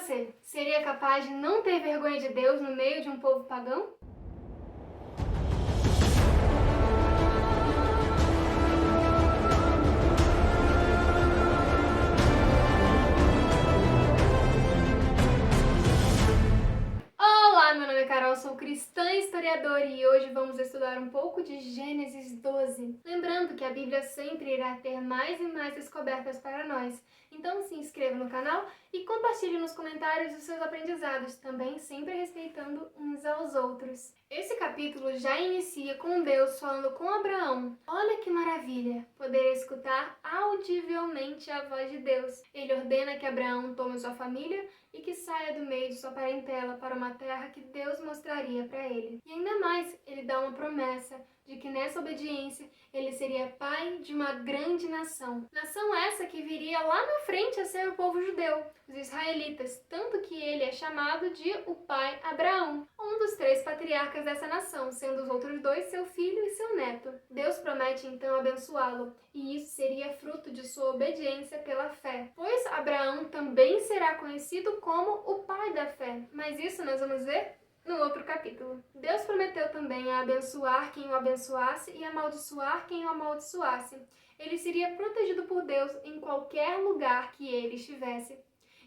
você, seria capaz de não ter vergonha de Deus no meio de um povo pagão? Olá, meu nome é Carol, sou cristã e historiadora e hoje vamos estudar um pouco de Gênesis 12. Lembrando que a Bíblia sempre irá ter mais e mais descobertas para nós. Então se inscreva no canal e compartilhe nos comentários os seus aprendizados, também sempre respeitando uns aos outros. Esse capítulo já inicia com Deus falando com Abraão. Olha que maravilha, poder escutar audivelmente a voz de Deus. Ele ordena que Abraão tome sua família e que saia do meio de sua parentela para uma terra que Deus mostraria para ele. E ainda mais, ele dá uma promessa de que nessa obediência ele seria pai de uma grande nação. Nação essa que viria lá na frente a ser o povo judeu, os israelitas, tanto que ele é chamado de o pai Abraão, um dos 3 patriarcas dessa nação, sendo os outros 2 seu filho e seu neto. Deus promete então abençoá-lo, e isso seria fruto de sua obediência pela fé, pois Abraão também será conhecido como o pai da fé, mas isso nós vamos ver no outro capítulo. Deus prometeu também a abençoar quem o abençoasse e amaldiçoar quem o amaldiçoasse. Ele seria protegido por Deus em qualquer lugar que ele estivesse.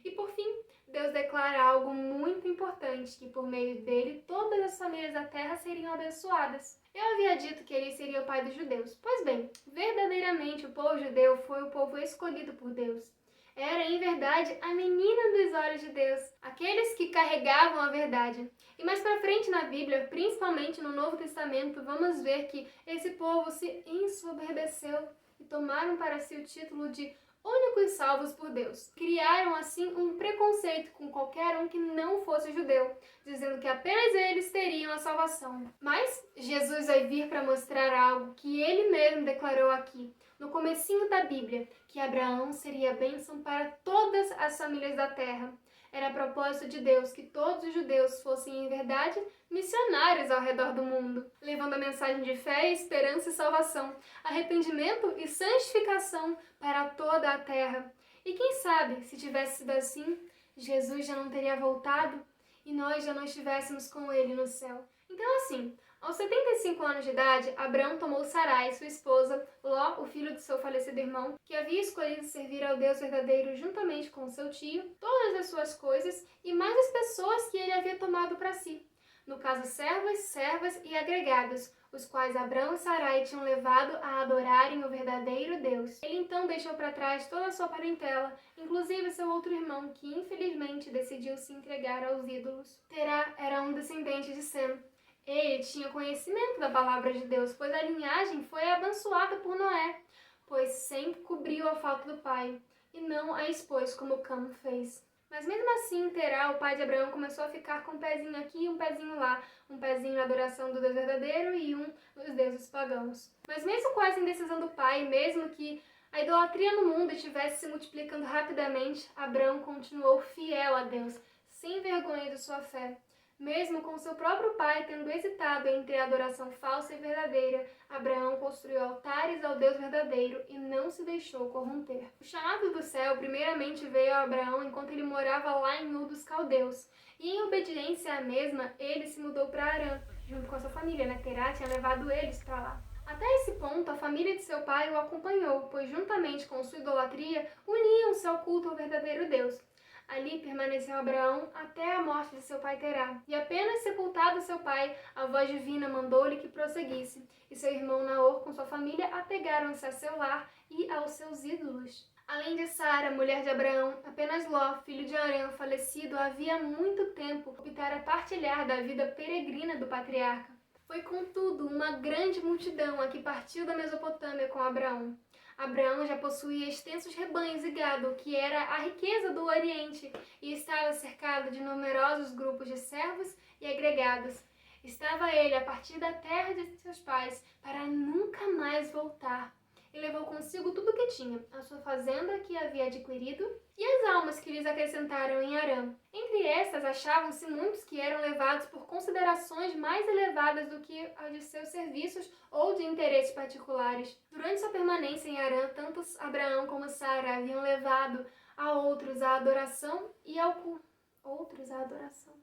E por fim, Deus declara algo muito importante, que por meio dele todas as famílias da terra seriam abençoadas. Eu havia dito que ele seria o pai dos judeus. Pois bem, verdadeiramente o povo judeu foi o povo escolhido por Deus. Era, em verdade, a menina dos olhos de Deus, aqueles que carregavam a verdade. E mais pra frente na Bíblia, principalmente no Novo Testamento, vamos ver que esse povo se ensoberbeceu e tomaram para si o título de únicos salvos por Deus. Criaram assim um preconceito com qualquer um que não fosse judeu, dizendo que apenas eles teriam a salvação. Mas Jesus vai vir para mostrar algo que ele mesmo declarou aqui, no comecinho da Bíblia, que Abraão seria bênção para todas as famílias da terra. Era propósito de Deus que todos os judeus fossem, em verdade, missionários ao redor do mundo, levando a mensagem de fé, esperança e salvação, arrependimento e santificação para toda a terra. E quem sabe, se tivesse sido assim, Jesus já não teria voltado e nós já não estivéssemos com ele no céu. Então assim, aos 75 anos de idade, Abraão tomou Sarai, sua esposa, Ló, o filho de seu falecido irmão, que havia escolhido servir ao Deus verdadeiro juntamente com seu tio, todas as suas coisas e mais as pessoas que ele havia tomado para si. No caso, servos, servas e agregados, os quais Abraão e Sarai tinham levado a adorarem o verdadeiro Deus. Ele então deixou para trás toda a sua parentela, inclusive seu outro irmão, que infelizmente decidiu se entregar aos ídolos. Terá era um descendente de Sem. Ele tinha conhecimento da palavra de Deus, pois a linhagem foi abençoada por Noé, pois Sem cobriu a falta do pai, e não a expôs como Cam fez. Mas mesmo assim, Terá, o pai de Abraão, começou a ficar com um pezinho aqui e um pezinho lá, um pezinho na adoração do Deus verdadeiro e um nos deuses pagãos. Mas mesmo com essa indecisão do pai, mesmo que a idolatria no mundo estivesse se multiplicando rapidamente, Abraão continuou fiel a Deus, sem vergonha de sua fé. Mesmo com seu próprio pai tendo hesitado entre a adoração falsa e verdadeira, Abraão construiu altares ao Deus verdadeiro e não se deixou corromper. O chamado do céu primeiramente veio a Abraão enquanto ele morava lá em Ur dos Caldeus, e em obediência à mesma, ele se mudou para Harã, junto com a sua família, né? Terá tinha levado eles para lá. Até esse ponto, a família de seu pai o acompanhou, pois juntamente com sua idolatria, uniam-se ao culto ao verdadeiro Deus. Ali permaneceu Abraão até a morte de seu pai Terá. E apenas sepultado seu pai, a voz divina mandou-lhe que prosseguisse. E seu irmão Naor com sua família apegaram-se a seu lar e aos seus ídolos. Além de Sara, mulher de Abraão, apenas Ló, filho de Harã, falecido havia muito tempo, optara partilhar da vida peregrina do patriarca. Foi, contudo, uma grande multidão a que partiu da Mesopotâmia com Abraão. Abraão já possuía extensos rebanhos e gado, que era a riqueza do Oriente, e estava cercado de numerosos grupos de servos e agregados. Estava ele a partir da terra de seus pais para nunca mais voltar. E levou consigo tudo o que tinha, a sua fazenda que havia adquirido e as almas que lhes acrescentaram em Harã. Entre estas achavam-se muitos que eram levados por considerações mais elevadas do que as de seus serviços ou de interesses particulares. Durante sua permanência em Harã, tanto Abraão como Sara haviam levado a outros a adoração e ao culto. outros à adoração.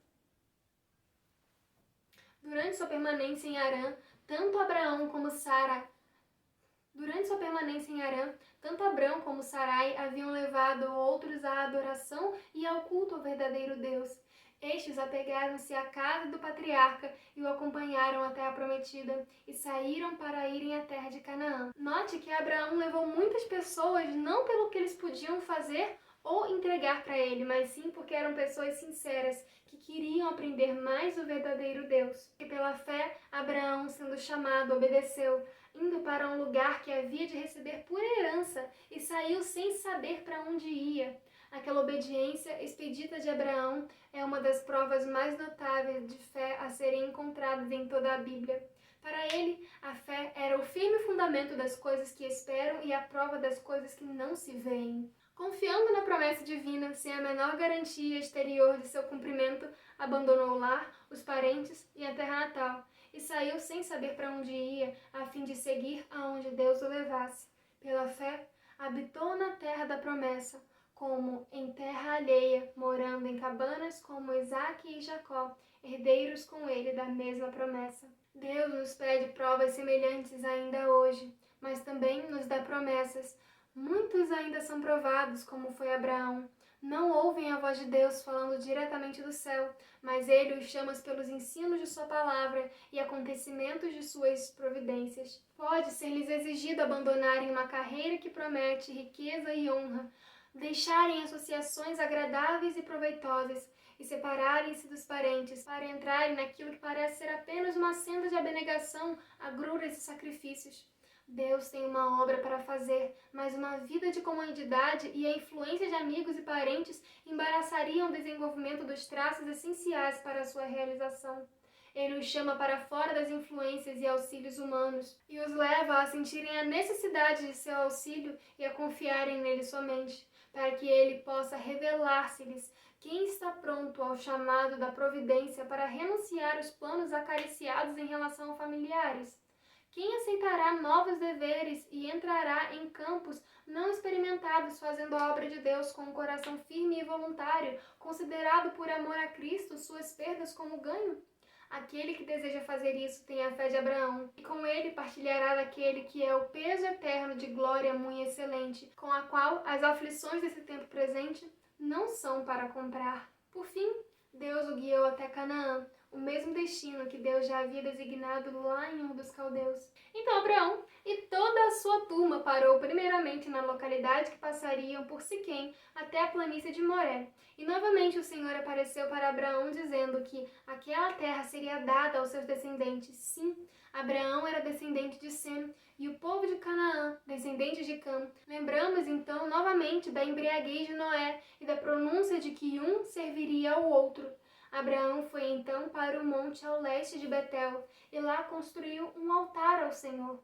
Durante sua permanência em Harã, tanto Abrão como Sarai haviam levado outros à adoração e ao culto ao verdadeiro Deus. Estes apegaram-se à casa do patriarca e o acompanharam até a prometida e saíram para irem à terra de Canaã. Note que Abraão levou muitas pessoas não pelo que eles podiam fazer ou entregar para ele, mas sim porque eram pessoas sinceras que queriam aprender mais do verdadeiro Deus. E pela fé, Abraão, sendo chamado, obedeceu, indo para um lugar que havia de receber por herança e saiu sem saber para onde ia. Aquela obediência expedita de Abraão é uma das provas mais notáveis de fé a serem encontradas em toda a Bíblia. Para ele, a fé era o firme fundamento das coisas que esperam e a prova das coisas que não se veem. Confiando na promessa divina, sem a menor garantia exterior de seu cumprimento, abandonou o lar, os parentes e a terra natal, e saiu sem saber para onde ia, a fim de seguir aonde Deus o levasse. Pela fé, habitou na terra da promessa, como em terra alheia, morando em cabanas como Isaque e Jacó, herdeiros com ele da mesma promessa. Deus nos pede provas semelhantes ainda hoje, mas também nos dá promessas. Muitos ainda são provados, como foi Abraão. Não ouvem a voz de Deus falando diretamente do céu, mas ele os chama pelos ensinos de sua palavra e acontecimentos de suas providências. Pode ser-lhes exigido abandonarem uma carreira que promete riqueza e honra, deixarem associações agradáveis e proveitosas e separarem-se dos parentes para entrarem naquilo que parece ser apenas uma senda de abnegação, agruras e sacrifícios. Deus tem uma obra para fazer, mas uma vida de comodidade e a influência de amigos e parentes embaraçariam o desenvolvimento dos traços essenciais para a sua realização. Ele os chama para fora das influências e auxílios humanos e os leva a sentirem a necessidade de seu auxílio e a confiarem nele somente, para que ele possa revelar-se-lhes quem está pronto ao chamado da providência para renunciar os planos acariciados em relação a familiares. Quem aceitará novos deveres e entrará em campos não experimentados fazendo a obra de Deus com um coração firme e voluntário, considerado por amor a Cristo suas perdas como ganho? Aquele que deseja fazer isso tem a fé de Abraão, e com ele partilhará daquele que é o peso eterno de glória muito excelente, com a qual as aflições desse tempo presente não são para comprar. Por fim, Deus o guiou até Canaã, o mesmo destino que Deus já havia designado lá em Ur dos Caldeus. Então Abraão e toda a sua turma parou primeiramente na localidade que passariam por Siquém até a planície de Moré. E novamente o Senhor apareceu para Abraão dizendo que aquela terra seria dada aos seus descendentes. Sim, Abraão era descendente de Sem e o povo de Canaã, descendente de Cã. Lembramos então novamente da embriaguez de Noé e da pronúncia de que um serviria ao outro. Abraão foi então para o monte ao leste de Betel e lá construiu um altar ao Senhor.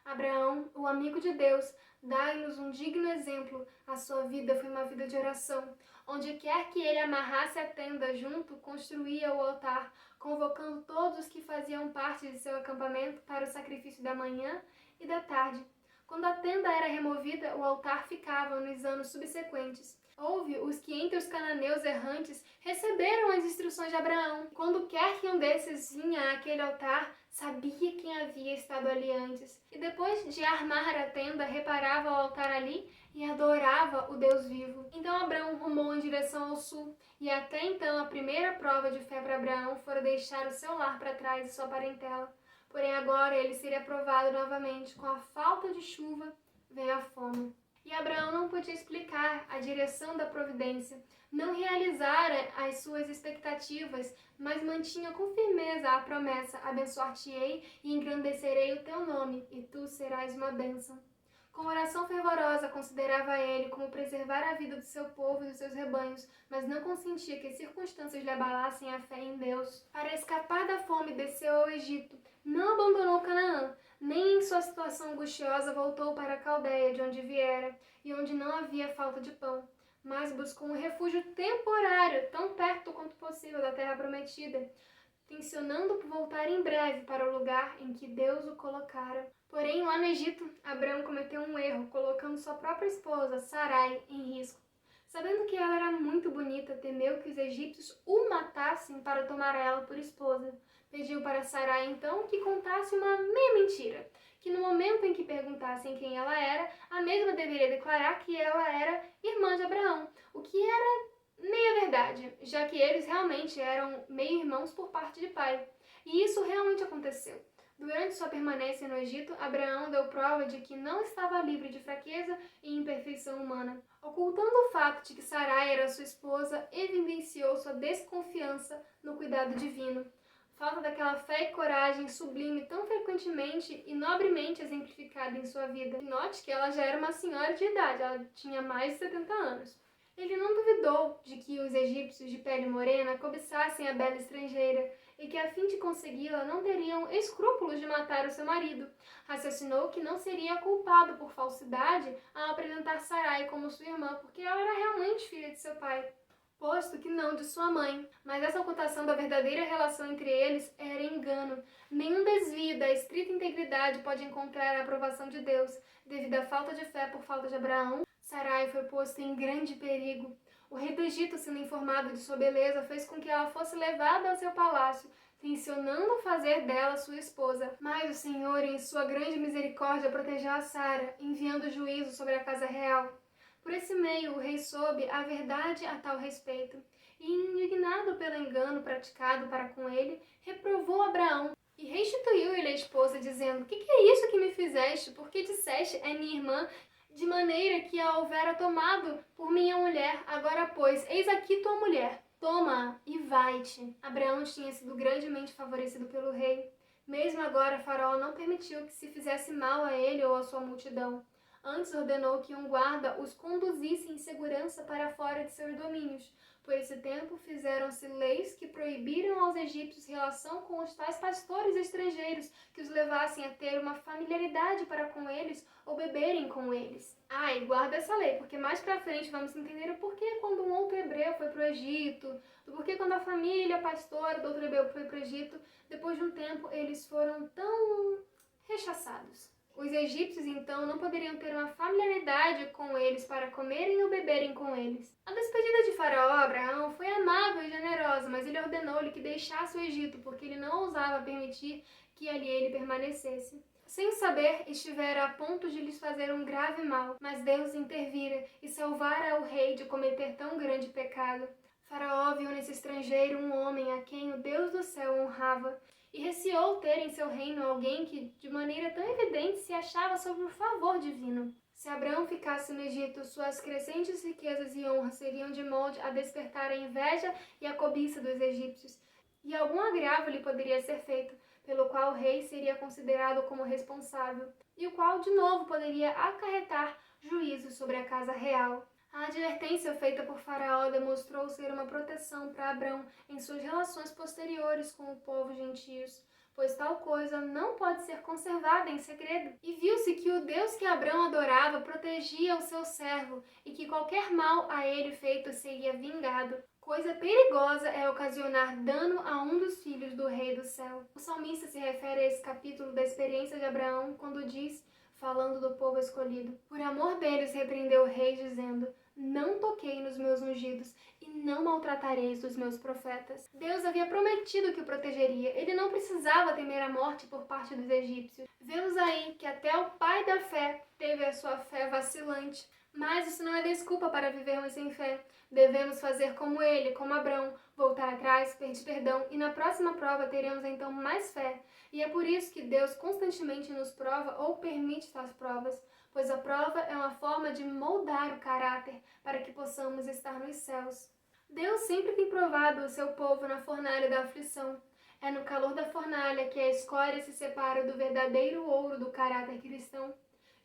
Abraão, o amigo de Deus, dá-nos um digno exemplo. A sua vida foi uma vida de oração. Onde quer que ele amarrasse a tenda junto, construía o altar, convocando todos os que faziam parte de seu acampamento para o sacrifício da manhã e da tarde. Quando a tenda era removida, o altar ficava nos anos subsequentes. Houve os que entre os cananeus errantes receberam as instruções de Abraão. Quando quer que um desses vinha àquele altar, sabia quem havia estado ali antes. E depois de armar a tenda, reparava o altar ali e adorava o Deus vivo. Então Abraão rumou em direção ao sul, e até então a primeira prova de fé para Abraão fora deixar o seu lar para trás e sua parentela. Porém agora ele seria provado novamente. Com a falta de chuva, veio a fome. E Abraão não podia explicar a direção da providência, não realizara as suas expectativas, mas mantinha com firmeza a promessa: abençoar-te-ei e engrandecerei o teu nome, e tu serás uma bênção. Com oração fervorosa considerava ele como preservar a vida do seu povo e dos seus rebanhos, mas não consentia que as circunstâncias lhe abalassem a fé em Deus. Para escapar da fome, desceu ao Egito. Não abandonou Canaã, nem em sua situação angustiosa voltou para a Caldeia, de onde viera, e onde não havia falta de pão, mas buscou um refúgio temporário, tão perto quanto possível da terra prometida, tencionando voltar em breve para o lugar em que Deus o colocara. Porém, lá no Egito, Abraão cometeu um erro, colocando sua própria esposa, Sarai, em risco. Sabendo que ela era muito bonita, temeu que os egípcios o matassem para tomar ela por esposa. Pediu para Sarai então que contasse uma meia mentira, que no momento em que perguntassem quem ela era, a mesma deveria declarar que ela era irmã de Abraão, o que era meia verdade, já que eles realmente eram meio-irmãos por parte de pai. E isso realmente aconteceu. Durante sua permanência no Egito, Abraão deu prova de que não estava livre de fraqueza e imperfeição humana. Ocultando o fato de que Sarai era sua esposa, evidenciou sua desconfiança no cuidado divino. Falta daquela fé e coragem sublime tão frequentemente e nobremente exemplificada em sua vida. Note que ela já era uma senhora de idade, ela tinha mais de 70 anos. Ele não duvidou de que os egípcios de pele morena cobiçassem a bela estrangeira e que, a fim de consegui-la, não teriam escrúpulos de matar o seu marido. Raciocinou que não seria culpado por falsidade ao apresentar Sarai como sua irmã, porque ela era realmente filha de seu pai, posto que não de sua mãe. Mas essa ocultação da verdadeira relação entre eles era engano. Nenhum desvio da estrita integridade pode encontrar a aprovação de Deus. Devido à falta de fé por falta de Abraão, Sarai foi posta em grande perigo. O rei do Egito, sendo informado de sua beleza, fez com que ela fosse levada ao seu palácio, tencionando fazer dela sua esposa. Mas o Senhor, em sua grande misericórdia, protegeu a Sara, enviando juízo sobre a casa real. Por esse meio, o rei soube a verdade a tal respeito, e, indignado pelo engano praticado para com ele, reprovou Abraão e restituiu-lhe a esposa, dizendo: Que é isso que me fizeste? Porque disseste, é minha irmã, de maneira que a houvera tomado por minha mulher. Agora, pois, eis aqui tua mulher, toma-a e vai-te. Abraão tinha sido grandemente favorecido pelo rei. Mesmo agora, Faraó não permitiu que se fizesse mal a ele ou à sua multidão. Antes ordenou que um guarda os conduzisse em segurança para fora de seus domínios. Por esse tempo, fizeram-se leis que proibiram aos egípcios relação com os tais pastores estrangeiros que os levassem a ter uma familiaridade para com eles ou beberem com eles. E guarda essa lei, porque mais pra frente vamos entender o porquê quando um outro hebreu foi para o Egito, do porquê quando a família pastora do outro hebreu foi para o Egito, depois de um tempo eles foram tão rechaçados. Os egípcios, então, não poderiam ter uma familiaridade com eles para comerem ou beberem com eles. A despedida de Faraó, Abraão, foi amável e generosa, mas ele ordenou-lhe que deixasse o Egito, porque ele não ousava permitir que ali ele permanecesse. Sem saber, estivera a ponto de lhes fazer um grave mal, mas Deus intervira e salvara o rei de cometer tão grande pecado. Faraó viu nesse estrangeiro um homem a quem o Deus do céu honrava, e receou ter em seu reino alguém que, de maneira tão evidente, se achava sob o favor divino. Se Abraão ficasse no Egito, suas crescentes riquezas e honras seriam de molde a despertar a inveja e a cobiça dos egípcios, e algum agravo lhe poderia ser feito, pelo qual o rei seria considerado como responsável, e o qual, de novo, poderia acarretar juízo sobre a casa real. A advertência feita por Faraó demonstrou ser uma proteção para Abrão em suas relações posteriores com o povo gentios, pois tal coisa não pode ser conservada em segredo. E viu-se que o Deus que Abrão adorava protegia o seu servo e que qualquer mal a ele feito seria vingado. Coisa perigosa é ocasionar dano a um dos filhos do Rei do Céu. O salmista se refere a esse capítulo da experiência de Abraão quando diz, falando do povo escolhido: Por amor deles repreendeu o rei, dizendo: Não toquei nos meus ungidos e não maltratareis dos meus profetas. Deus havia prometido que o protegeria. Ele não precisava temer a morte por parte dos egípcios. Vemos aí que até o pai da fé teve a sua fé vacilante. Mas isso não é desculpa para vivermos sem fé. Devemos fazer como ele, como Abrão, voltar atrás, pedir perdão, e na próxima prova teremos então mais fé. E é por isso que Deus constantemente nos prova ou permite tais provas, pois a prova é uma forma de moldar o caráter para que possamos estar nos céus. Deus sempre tem provado o seu povo na fornalha da aflição. É no calor da fornalha que a escória se separa do verdadeiro ouro do caráter cristão.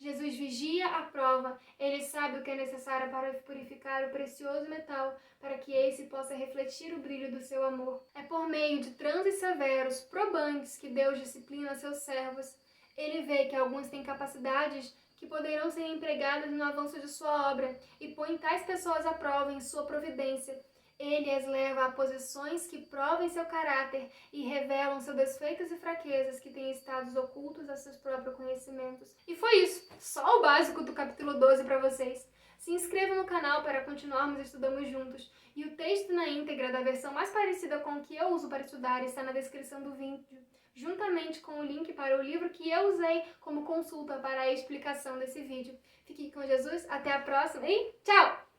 Jesus vigia a prova, ele sabe o que é necessário para purificar o precioso metal, para que esse possa refletir o brilho do seu amor. É por meio de transes severos, probantes, que Deus disciplina seus servos. Ele vê que alguns têm capacidades que poderão ser empregadas no avanço de sua obra, e põe tais pessoas à prova em sua providência. Ele as leva a posições que provem seu caráter e revelam seus defeitos e fraquezas que têm estado ocultos a seus próprios conhecimentos. E foi isso, só o básico do capítulo 12 para vocês. Se inscreva no canal para continuarmos estudando juntos. E o texto na íntegra da versão mais parecida com o que eu uso para estudar está na descrição do vídeo, juntamente com o link para o livro que eu usei como consulta para a explicação desse vídeo. Fique com Jesus, até a próxima e tchau!